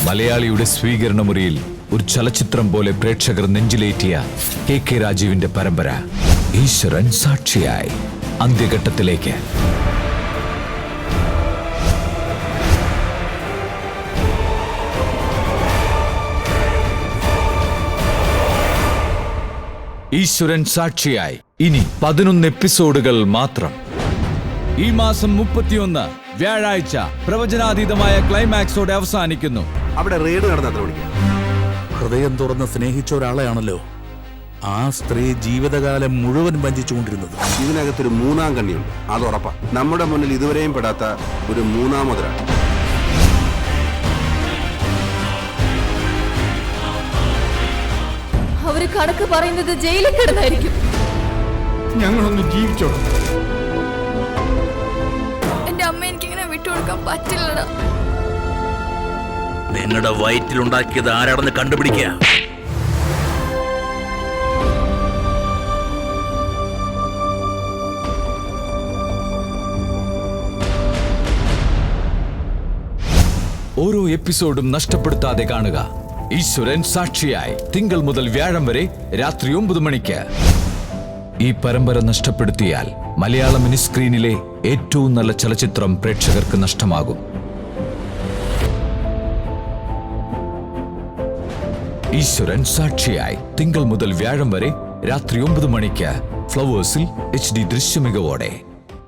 മലയാളിയുടെ സ്വീകരണ മുറിയിൽ ഒരു ചലച്ചിത്രം പോലെ പ്രേക്ഷകർ നെഞ്ചിലേറ്റിയ KK രാജീവിന്റെ പരമ്പര ഈശ്വരൻ സാക്ഷിയായി അന്ത്യഘട്ടത്തിലേക്ക്. ഈശ്വരൻ സാക്ഷിയായി ഇനി 11 എപ്പിസോഡുകൾ മാത്രം. ഈ മാസം 31 വ്യാഴാഴ്ച പ്രവചനാതീതമായ ക്ലൈമാക്സോടെ അവസാനിക്കുന്നു. അവിടെ റെയ്ഡ് നടന്ന ഹൃദയം തുറന്ന് സ്നേഹിച്ച ഒരാളെയാണല്ലോ ആ സ്ത്രീ ജീവിതകാലം മുഴുവൻ വഞ്ചിച്ചുകൊണ്ടിരുന്നത്. ഇതിനകത്തൊരു മൂന്നാം കണ്ണിയുണ്ട്, അത് ഉറപ്പാ. നമ്മുടെ മുന്നിൽ ഇതുവരെയും പെടാത്ത ഒരു മൂന്നാമതൊരാൾ. അവര് കണക്ക് പറയുന്നത് ജയിലിൽ കിടന്നായിരിക്കും. ഞങ്ങളൊന്ന് ജീവിച്ചോളൂ. എന്റെ അമ്മ എനിക്കിങ്ങനെ വിട്ടുകൊടുക്കാൻ പറ്റില്ലടാ. നിങ്ങളുടെ വയറ്റിലുണ്ടാക്കിയത് ആരാണെന്ന് കണ്ടുപിടിക്കുക. ഓരോ എപ്പിസോഡും നഷ്ടപ്പെടുത്താതെ കാണുക. ഈശ്വരൻ സാക്ഷിയായി തിങ്കൾ മുതൽ വ്യാഴം വരെ രാത്രി 9 മണിക്ക്. ഈ പരമ്പര നഷ്ടപ്പെടുത്തിയാൽ മലയാള മിനി സ്ക്രീനിലെ ഏറ്റവും നല്ല ചലച്ചിത്രം പ്രേക്ഷകർക്ക് നഷ്ടമാകും. ഈശ്വരൻ സാക്ഷിയായി തിങ്കൾ മുതൽ വ്യാഴം വരെ രാത്രി 9 മണിക്ക് ഫ്ലവേഴ്സിൽ HD ദൃശ്യമികവോടെ.